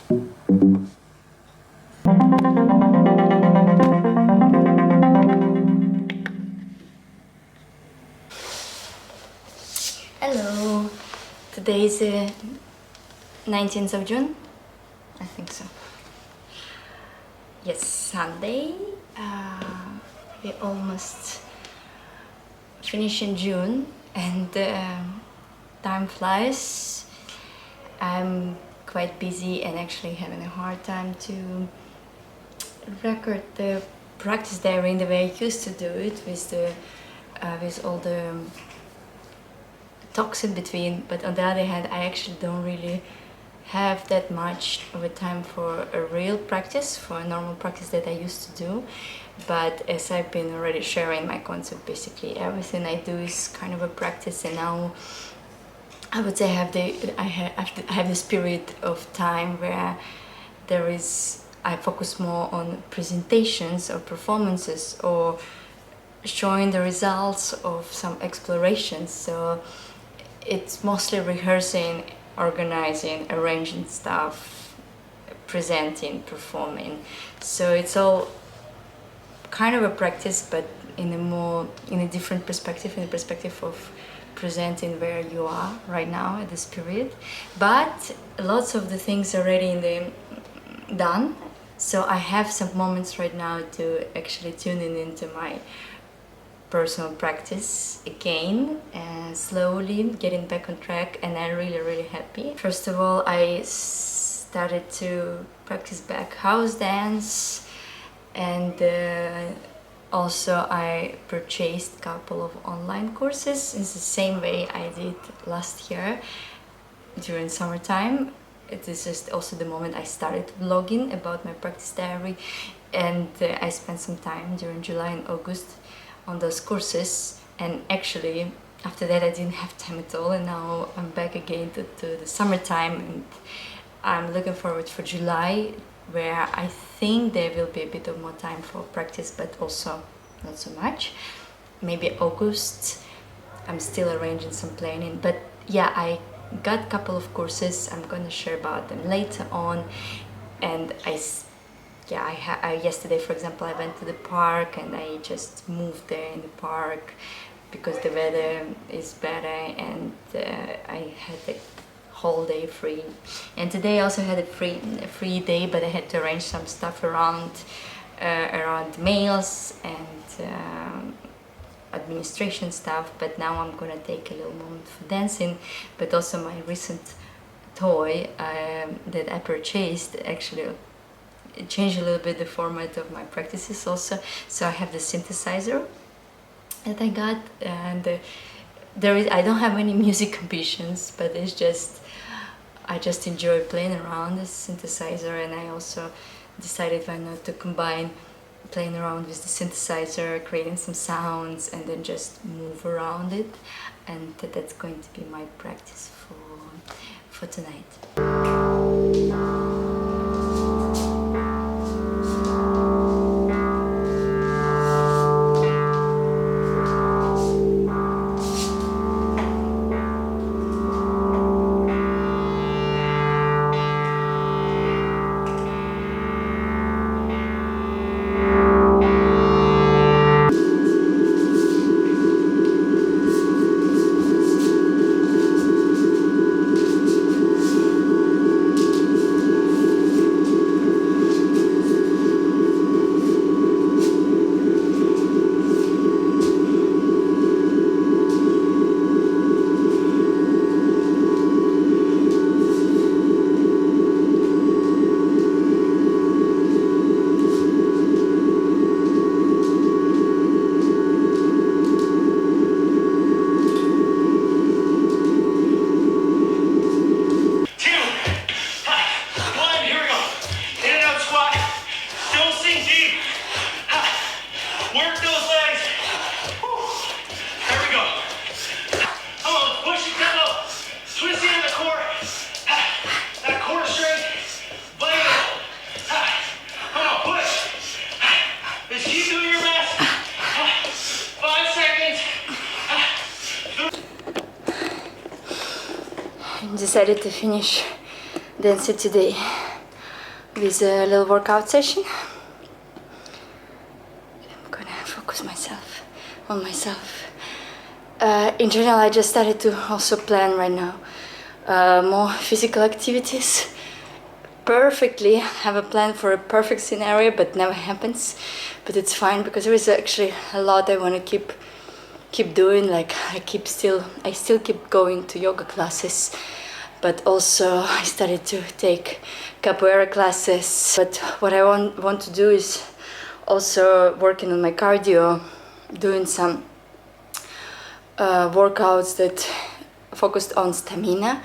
Hello, today is 19th of June, I think so. Yes, Sunday. We almost finish in June and time flies. I'm quite busy and actually having a hard time to record the practice diary in the way I used to do it with all the talks in between. But on the other hand, I actually don't really have that much of a time for a real practice, for a normal practice that I used to do. But as I've been already sharing my concept, basically everything I do is kind of a practice, and now I would say I have this period of time where I focus more on presentations or performances or showing the results of some explorations. So it's mostly rehearsing, organizing, arranging stuff, presenting, performing. So it's all kind of a practice, but in a different perspective, in the perspective of presenting where you are right now at this period. But lots of the things already done. So I have some moments right now to actually tune into my personal practice again and slowly getting back on track, and I'm really happy. First of all, I started to practice back house dance, and also I purchased a couple of online courses in the same way I did last year during summertime. It is just also the moment I started vlogging about my practice diary, and I spent some time during July and August on those courses, and actually after that I didn't have time at all, and now I'm back again to the summertime, and I'm looking forward for July, where I think there will be a bit of more time for practice, but also not so much. Maybe August, I'm still arranging some planning, but yeah, I got a couple of courses. I'm gonna share about them later on. And yesterday, for example, I went to the park and I just moved there in the park because the weather is better, and I had the whole day free. And today I also had a free day, but I had to arrange some stuff around mails and administration stuff. But now I'm gonna take a little moment for dancing, but also my recent toy that I purchased actually change a little bit the format of my practices also. So I have the synthesizer that I got, and I don't have any music ambitions, but it's just I just enjoy playing around this synthesizer, and I also decided why not to combine playing around with the synthesizer, creating some sounds, and then just move around it, and that's going to be my practice for tonight. Decided to finish dancing today with a little workout session. I'm gonna focus on myself. In general, I just started to also plan right now more physical activities. Perfectly have a plan for a perfect scenario, but never happens. But it's fine because there is actually a lot I want to keep doing. Like I still keep going to yoga classes, but also I started to take capoeira classes. But what I want to do is also working on my cardio, doing some workouts that focused on stamina,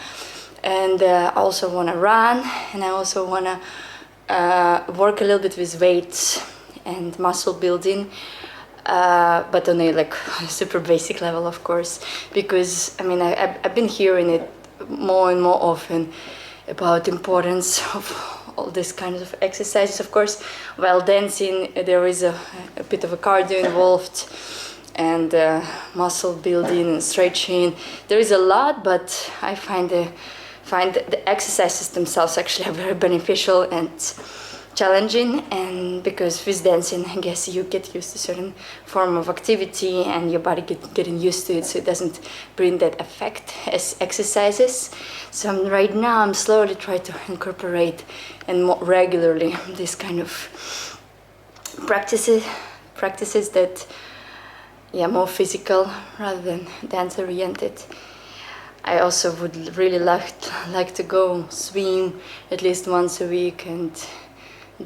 and I also want to run, and I also want to work a little bit with weights and muscle building, but on a like super basic level, of course, because I mean I've been hearing it more and more often about the importance of all these kinds of exercises. Of course, while dancing there is a bit of a cardio involved, and muscle building and stretching. There is a lot, but I find the exercises themselves actually are very beneficial and challenging. And because with dancing, I guess you get used to a certain form of activity and your body getting used to it, so it doesn't bring that effect as exercises. So right now I'm slowly trying to incorporate and more regularly this kind of practices that more physical rather than dance oriented. I also would really like to go swim at least once a week and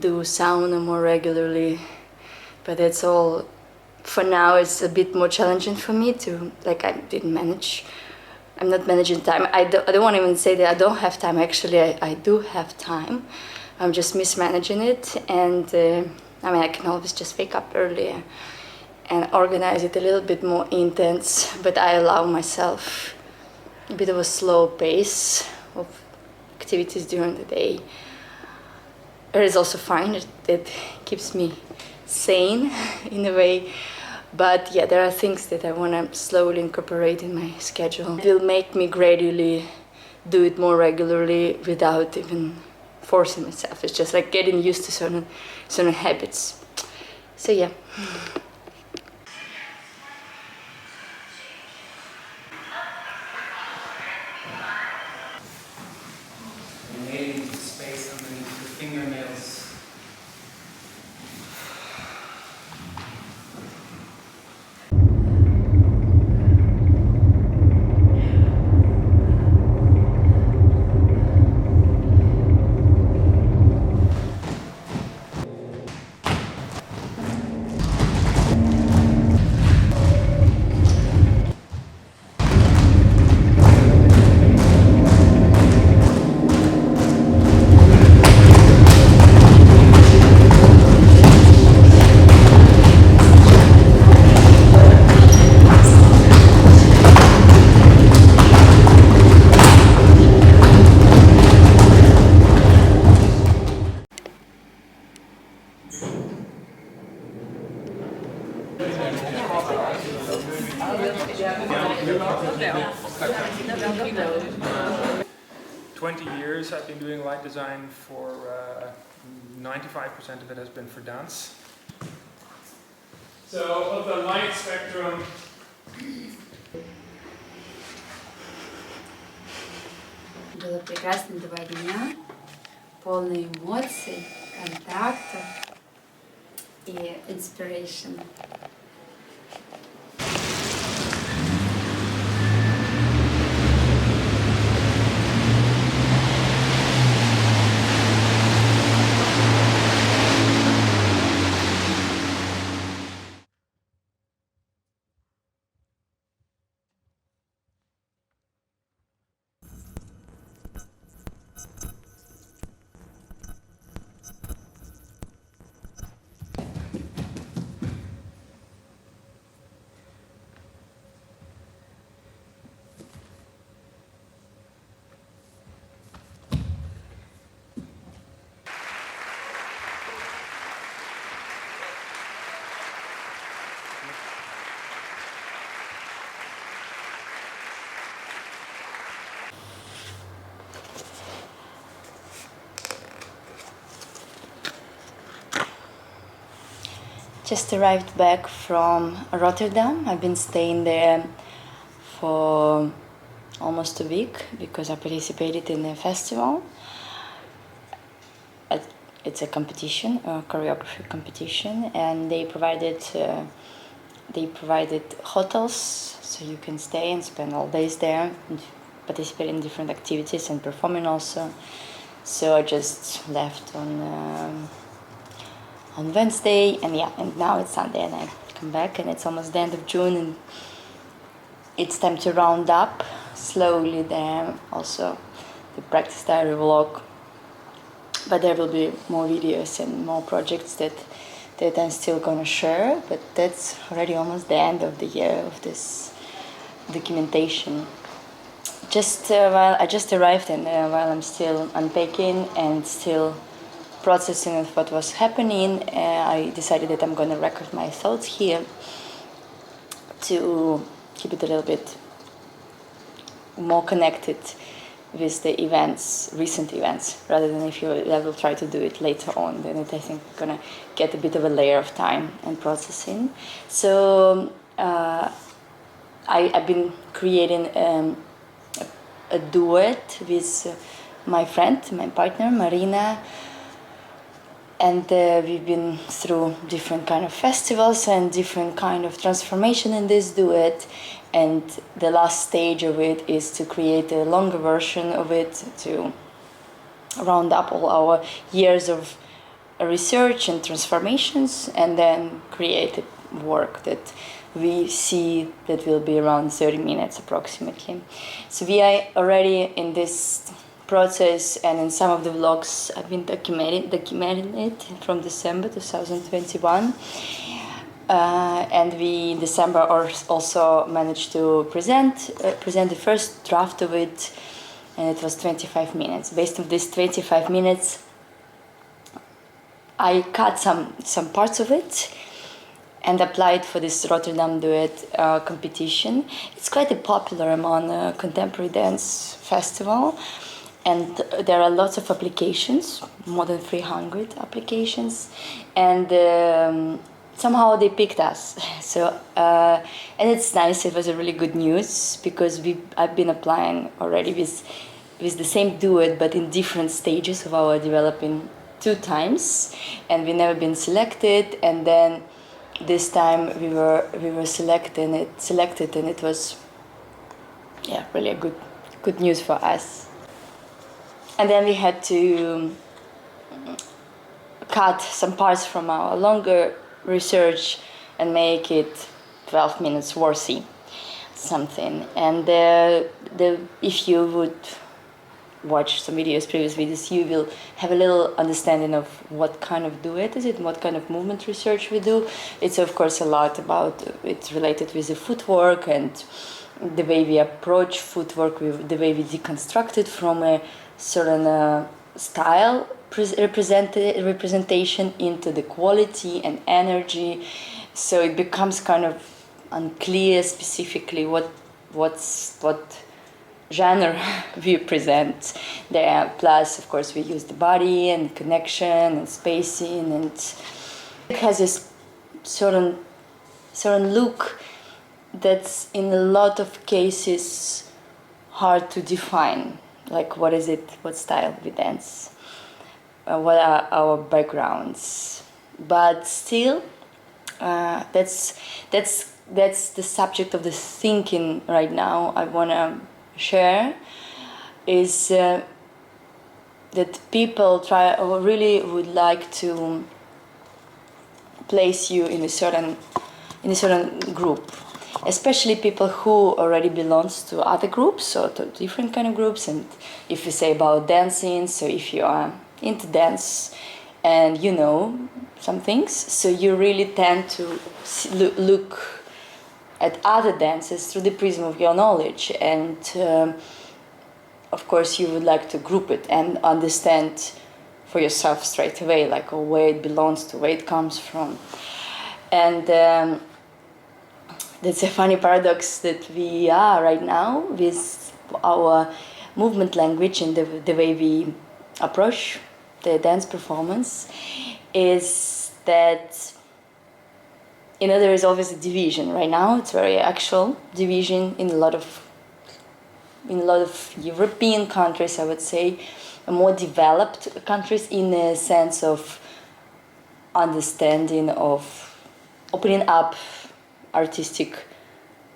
do sauna more regularly, but that's all. For now it's a bit more challenging for me to, like, I'm not managing time. I don't want to even say that I don't have time. Actually I do have time, I'm just mismanaging it. And I mean I can always just wake up earlier and organize it a little bit more intense, but I allow myself a bit of a slow pace of activities during the day. It is also fine, it keeps me sane in a way, but yeah, there are things that I want to slowly incorporate in my schedule. It will make me gradually do it more regularly without even forcing myself. It's just like getting used to certain habits. So yeah. Space underneath the fingernails. Yeah. 20 years I've been doing light design. For 95% of it has been for dance. So of the light spectrum, Было прекрасно 2 дня, полные эмоций, контакта и inspiration. Just arrived back from Rotterdam. I've been staying there for almost a week because I participated in a festival. It's a competition, a choreographic competition, and they provided hotels, so you can stay and spend all days there and participate in different activities and performing also. So I just left on Wednesday, and now it's Sunday, and I come back, and it's almost the end of June, and it's time to round up slowly there also the practice diary vlog. But there will be more videos and more projects that I'm still gonna share, but that's already almost the end of the year of this documentation. While I just arrived, and while I'm still unpacking and still processing of what was happening, I decided that I'm going to record my thoughts here to keep it a little bit more connected with the events, recent events, rather than if I will try to do it later on, then I think going to get a bit of a layer of time and processing. So I've been creating a duet with my friend, my partner, Marina, and we've been through different kind of festivals and different kind of transformation in this duet, and the last stage of it is to create a longer version of it to round up all our years of research and transformations, and then create a work that we see that will be around 30 minutes approximately. So we are already in this process, and in some of the vlogs I've been documenting it from December 2021, and we in December also managed to present the first draft of it, and it was 25 minutes. Based on this 25 minutes, I cut some parts of it and applied for this Rotterdam duet competition. It's quite popular among contemporary dance festival, and there are lots of applications, more than 300 applications, and somehow they picked us. So and it's nice. It was a really good news because I've been applying already with the same duet, but in different stages of our developing 2 times, and we never been selected. And then this time we were selected, and it was really a good news for us. And then we had to cut some parts from our longer research and make it 12 minutes worthy something. And if you would watch some previous videos, you will have a little understanding of what kind of duet is it and what kind of movement research we do. It's of course a lot about, it's related with the footwork and the way we approach footwork, the way we deconstruct it from a certain style representation into the quality and energy. So it becomes kind of unclear specifically what genre we present there. Plus, of course, we use the body and connection and spacing, and it has this certain look that's in a lot of cases hard to define. Like, what is it? What style we dance? What are our backgrounds? But still, that's the subject of the thinking right now. I wanna share is that people really would like to place you in a certain group, especially people who already belongs to other groups or to different kind of groups. And if you say about dancing, so if you are into dance and you know some things, so you really tend to look at other dances through the prism of your knowledge, and of course you would like to group it and understand for yourself straight away, like where it belongs to, where it comes from. And that's a funny paradox that we are right now with our movement language and the way we approach the dance performance, is that there is always a division. Right now, it's very actual division in a lot of European countries, I would say, more developed countries, in a sense of understanding of opening up artistic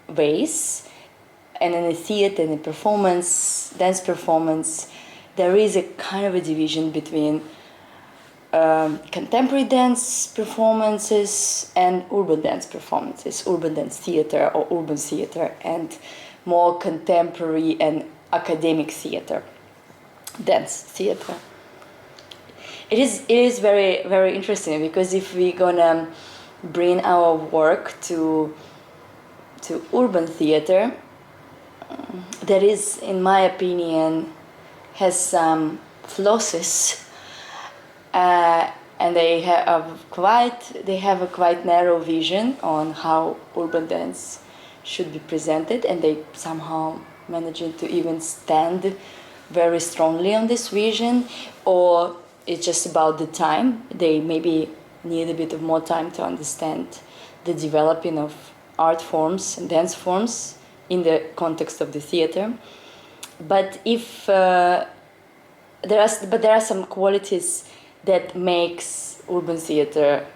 ways. And in the theater, in the performance, dance performance, there is a kind of a division between contemporary dance performances and urban dance performances, urban dance theater or urban theater, and more contemporary and academic theater, dance theater. It is very, very interesting, because if we're gonna bring our work to urban theater, that is, in my opinion, has some flaws, and they have a quite narrow vision on how urban dance should be presented, and they somehow managing to even stand very strongly on this vision, or it's just about the time. They maybe need a bit of more time to understand the developing of art forms and dance forms in the context of the theater. But if there are some qualities that makes urban theater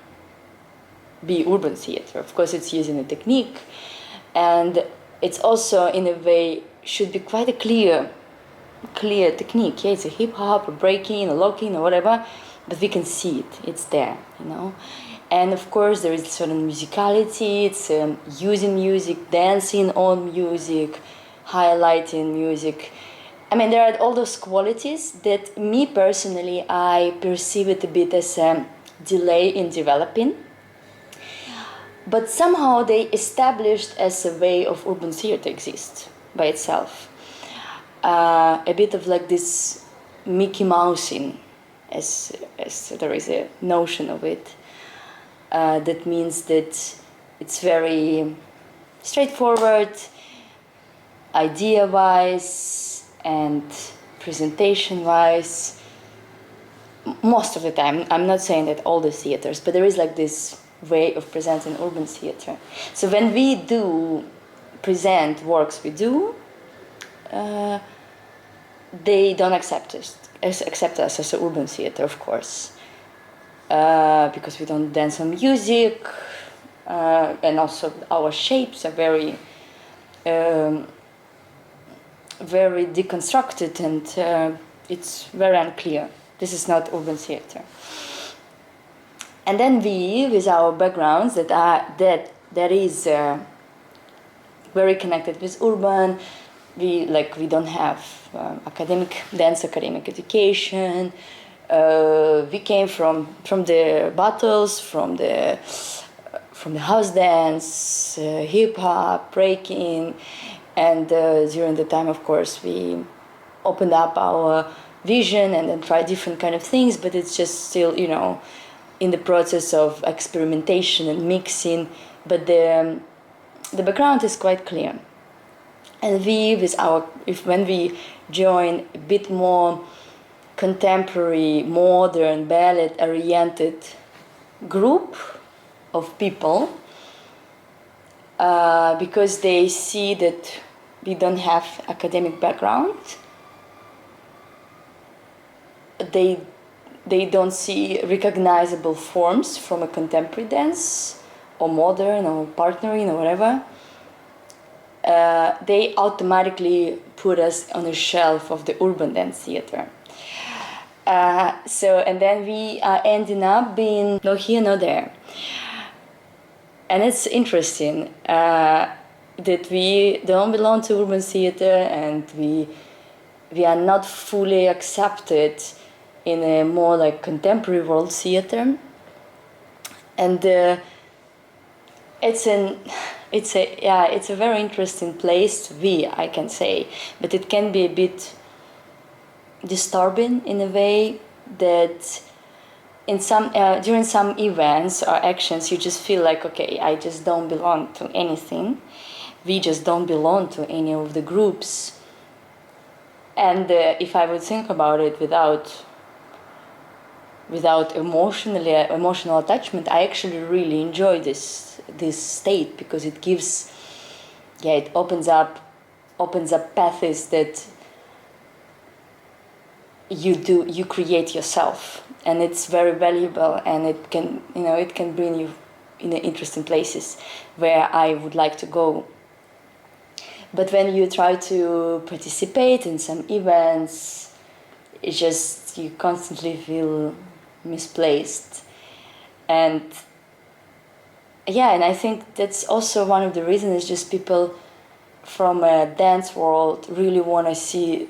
be urban theater. Of course, it's using a technique, and it's also, in a way, should be quite a clear technique. Yeah, it's a hip hop, a breaking, a locking, or whatever, but we can see it. It's there, you know. And of course, there is certain musicality. It's using music, dancing on music, highlighting music. I mean, there are all those qualities that, me personally, I perceive it a bit as a delay in developing. But somehow they established as a way of urban theater exists by itself. A bit of like this Mickey Mousing, as there is a notion of it. That means that it's very straightforward, idea-wise and presentation-wise. Most of the time, I'm not saying that all the theaters, but there is like this way of presenting urban theater. So when we do present works we do, they don't accept us as an urban theater, of course, because we don't dance on music, and also our shapes are very very deconstructed, and it's very unclear. This is not urban theater. And then we, with our backgrounds that is very connected with urban, we don't have academic education. We came from the battles, from the house dance, hip hop, breaking, and during the time, of course, we opened up our vision and then tried different kind of things. But it's just still, in the process of experimentation and mixing. But the background is quite clear. And when we join a bit more contemporary, modern, ballet-oriented group of people, because they see that we don't have academic background, they don't see recognizable forms from a contemporary dance or modern or partnering or whatever. They automatically put us on a shelf of the urban dance theater. And then we are ending up being no here, no there. And it's interesting that we don't belong to urban theater, and we are not fully accepted in a more like contemporary world theater. And it's a very interesting place to be, I can say, but it can be a bit disturbing in a way that in some during some events or actions you just feel like, okay, I just don't belong to anything. We just don't belong to any of the groups. And if I would think about it without without emotional attachment, I actually really enjoy this state, because it gives, it opens up paths that you create yourself, and it's very valuable, and it can bring you in interesting places where I would like to go. But when you try to participate in some events, it's just you constantly feel misplaced. And I think that's also one of the reasons, is just people from a dance world really want to see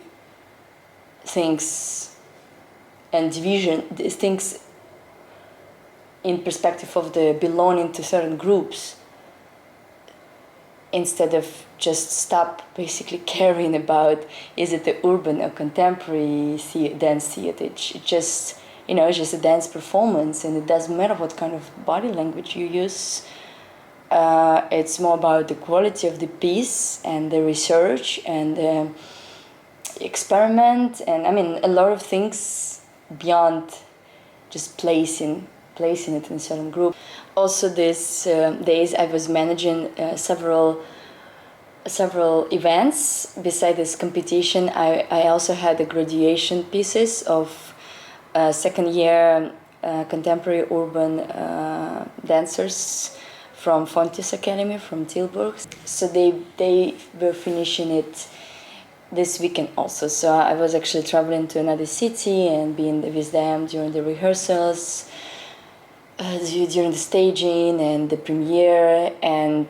things and things in perspective of the belonging to certain groups, instead of just stop basically caring about is it the urban or contemporary dance theater. It's just it's just a dance performance, and it doesn't matter what kind of body language you use. It's more about the quality of the piece and the research and the experiment, and a lot of things beyond just placing it in a certain group. Also, these days I was managing several events. Beside this competition, I also had the graduation pieces of second year contemporary urban dancers from Fontes Academy from Tilburg. So they were finishing it this weekend also. So I was actually traveling to another city and being with them during the rehearsals, during the staging and the premiere. And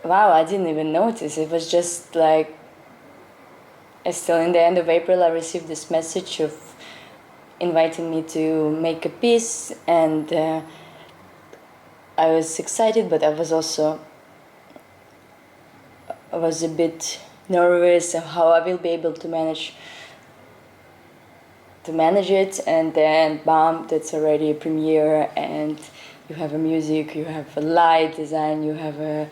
wow, I didn't even notice. It was just like, still in the end of April, I received this message of inviting me to make a piece, and I was excited, but I was a bit nervous of how I will be able to manage it. And then bam, that's already a premiere, and you have a music, you have a light design, you have a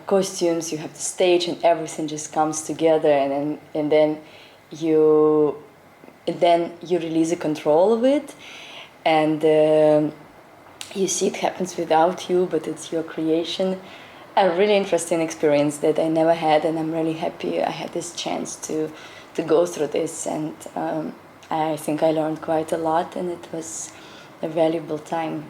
costumes, you have the stage, and everything just comes together, and then you release the control of it, and you see it happens without you, but it's your creation. A really interesting experience that I never had, and I'm really happy I had this chance to go through this, and I think I learned quite a lot, and it was a valuable time.